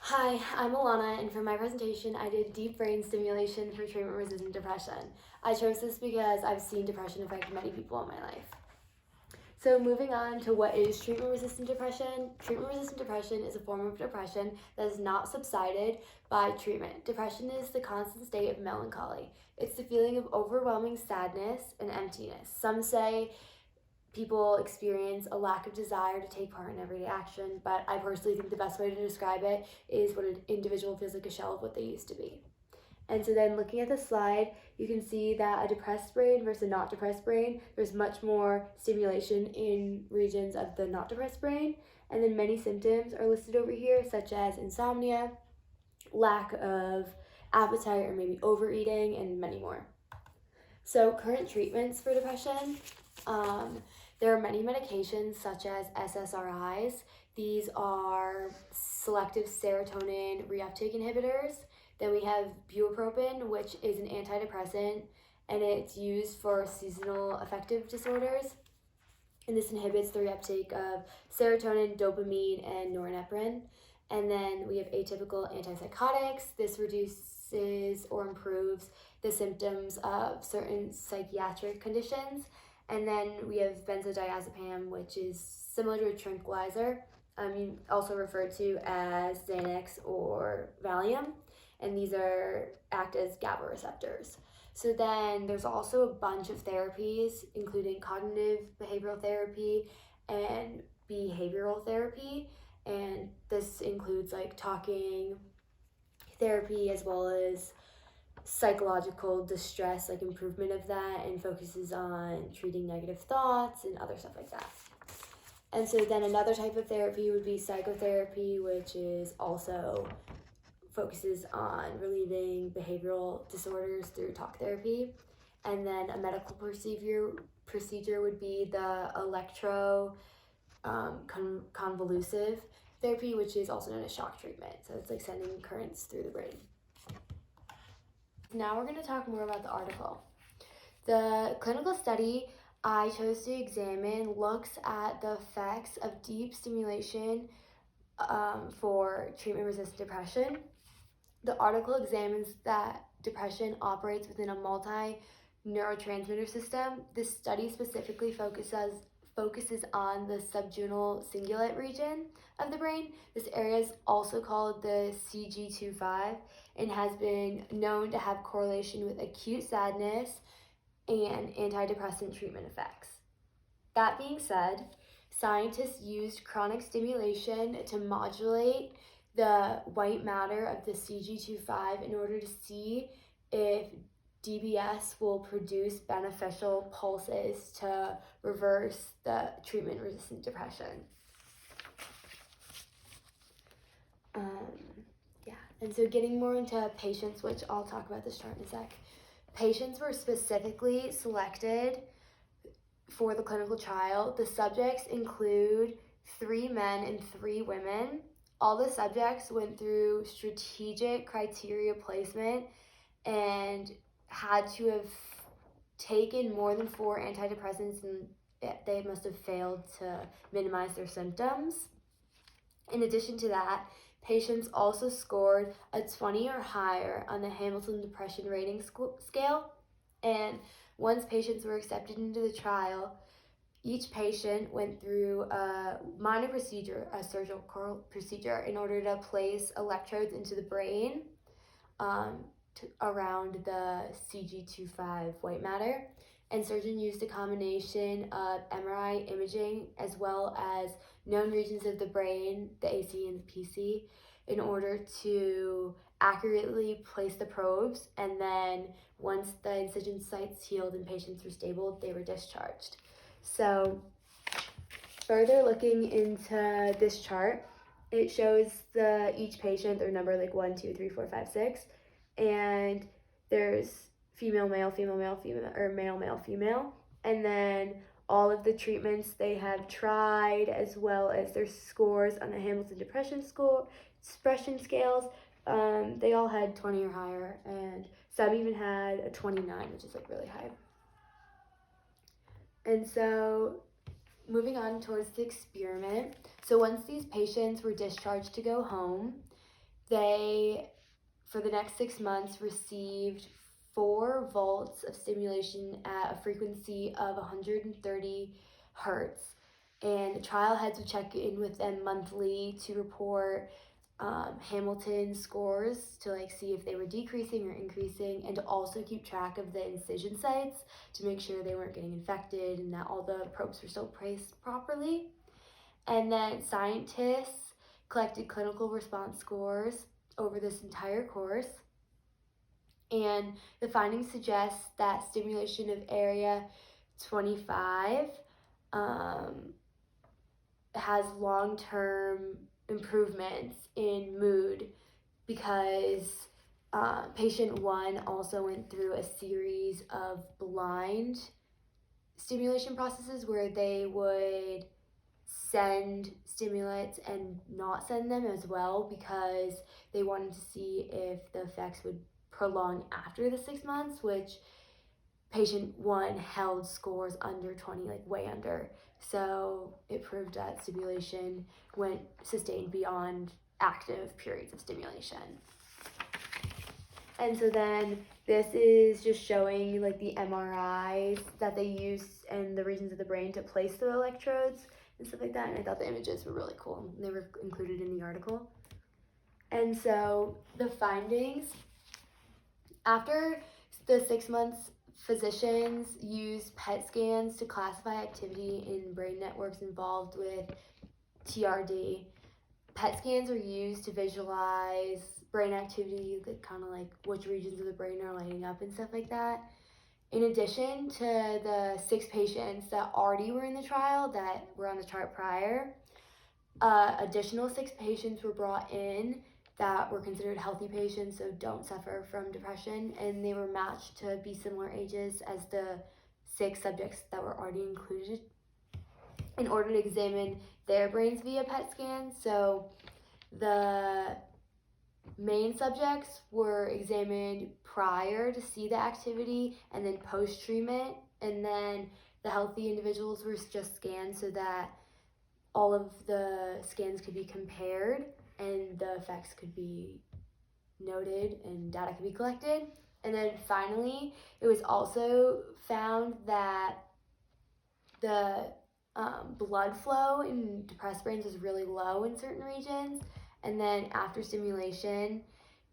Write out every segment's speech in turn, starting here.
Hi, I'm Alana, and for my presentation, I did deep brain stimulation for treatment-resistant depression. I chose this because I've seen depression affect many people in my life. So moving on to what is treatment-resistant depression. Treatment-resistant depression is a form of depression that is not subsided by treatment. Depression is the constant state of melancholy. It's the feeling of overwhelming sadness and emptiness. Some say people experience a lack of desire to take part in everyday action, but I personally think the best way to describe it is when an individual feels like a shell of what they used to be. And so then looking at the slide, you can see that a depressed brain versus a not depressed brain, there's much more stimulation in regions of the not depressed brain. And then many symptoms are listed over here, such as insomnia, lack of appetite or maybe overeating, and many more. So current treatments for depression, there are many medications such as SSRIs. These are selective serotonin reuptake inhibitors. Then we have bupropion, which is an antidepressant, and it's used for seasonal affective disorders. And this inhibits the reuptake of serotonin, dopamine, and norepinephrine. And then we have atypical antipsychotics. This reduces or improves the symptoms of certain psychiatric conditions. And then we have benzodiazepam, which is similar to a tranquilizer, also referred to as Xanax or Valium. And these act as GABA receptors. So then there's also a bunch of therapies, including cognitive behavioral therapy and behavioral therapy. And this includes like talking therapy as well as psychological distress, like improvement of that, and focuses on treating negative thoughts and other stuff like that. And so then another type of therapy would be psychotherapy, which is also focuses on relieving behavioral disorders through talk therapy. And then a medical procedure would be the convolusive therapy, which is also known as shock treatment. So it's like sending currents through the brain. Now we're going to talk more about the article. The clinical study I chose to examine looks at the effects of deep stimulation for treatment-resistant depression. The article examines that depression operates within a multi-neurotransmitter system. This study specifically focuses on the subjunal cingulate region of the brain. This area is also called the CG25 and has been known to have correlation with acute sadness and antidepressant treatment effects. That being said, scientists used chronic stimulation to modulate the white matter of the CG25 in order to see if DBS will produce beneficial pulses to reverse the treatment-resistant depression. And so getting more into patients, which I'll talk about this chart in a sec. Patients were specifically selected for the clinical trial. The subjects include 3 men and 3 women. All the subjects went through strategic criteria placement and had to have taken more than 4 antidepressants, and they must have failed to minimize their symptoms. In addition to that, patients also scored a 20 or higher on the Hamilton Depression Rating Scale. And once patients were accepted into the trial, each patient went through a minor procedure, a surgical procedure, in order to place electrodes into the brain around the CG25 white matter. And surgeon used a combination of MRI imaging as well as known regions of the brain, the AC and the PC, in order to accurately place the probes. And then once the incision sites healed and patients were stable, they were discharged. So further looking into this chart, it shows each patient, their number like 1, 2, 3, 4, 5, 6, and there's female, male, female, male, female, or male, male, female, and then all of the treatments they have tried, as well as their scores on the Hamilton Depression scales. They all had 20 or higher, and some even had a 29, which is like really high. And so moving on towards the experiment. So once these patients were discharged to go home, they, for the next 6 months, received 4 volts of stimulation at a frequency of 130 hertz. And the trial heads would check in with them monthly to report Hamilton scores to see if they were decreasing or increasing, and to also keep track of the incision sites to make sure they weren't getting infected and that all the probes were still placed properly. And then scientists collected clinical response scores over this entire course. And the findings suggest that stimulation of area 25 has long-term improvements in mood, because patient 1 also went through a series of blind stimulation processes where they would send stimulants and not send them as well, because they wanted to see if the effects would prolong after the 6 months, which patient 1 held scores under 20, way under. So it proved that stimulation went sustained beyond active periods of stimulation. And so then this is just showing the MRIs that they used and the regions of the brain to place the electrodes and stuff like that. And I thought the images were really cool. They were included in the article. And so the findings, after the 6 months, physicians used PET scans to classify activity in brain networks involved with TRD. PET scans are used to visualize brain activity, kind of which regions of the brain are lighting up and stuff like that. In addition to the 6 patients that already were in the trial that were on the chart prior, additional 6 patients were brought in that were considered healthy patients, so don't suffer from depression, and they were matched to be similar ages as the 6 subjects that were already included in order to examine their brains via PET scan. So the main subjects were examined prior to see the activity and then post-treatment, and then the healthy individuals were just scanned so that all of the scans could be compared and the effects could be noted and data could be collected. And then finally, it was also found that the blood flow in depressed brains was really low in certain regions. And then after stimulation,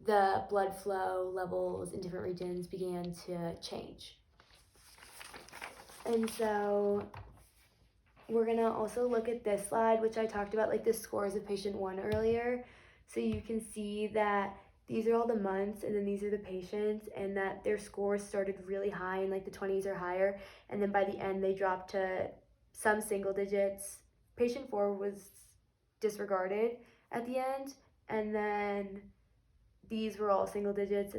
the blood flow levels in different regions began to change. And so we're gonna also look at this slide, which I talked about, the scores of patient 1 earlier. So you can see that these are all the months, and then these are the patients, and that their scores started really high in the 20s or higher, and then by the end they dropped to some single digits. Patient 4 was disregarded at the end, and then these were all single digits,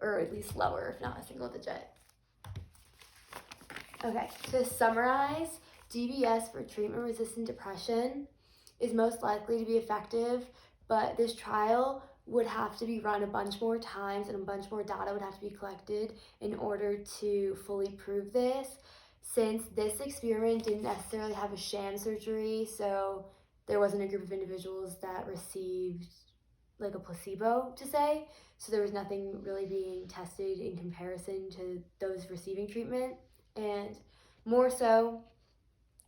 or at least lower, if not a single digit. Okay, to summarize, DBS for treatment-resistant depression is most likely to be effective, but this trial would have to be run a bunch more times and a bunch more data would have to be collected in order to fully prove this. Since this experiment didn't necessarily have a sham surgery, so there wasn't a group of individuals that received a placebo to say, so there was nothing really being tested in comparison to those receiving treatment. And more so,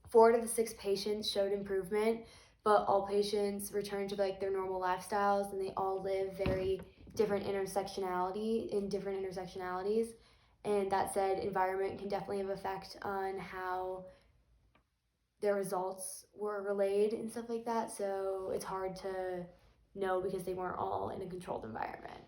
4 out of the 6 patients showed improvement, but all patients returned to their normal lifestyles, and they all live very different intersectionalities. And that said, environment can definitely have effect on how their results were relayed and stuff like that. So it's hard to know because they weren't all in a controlled environment.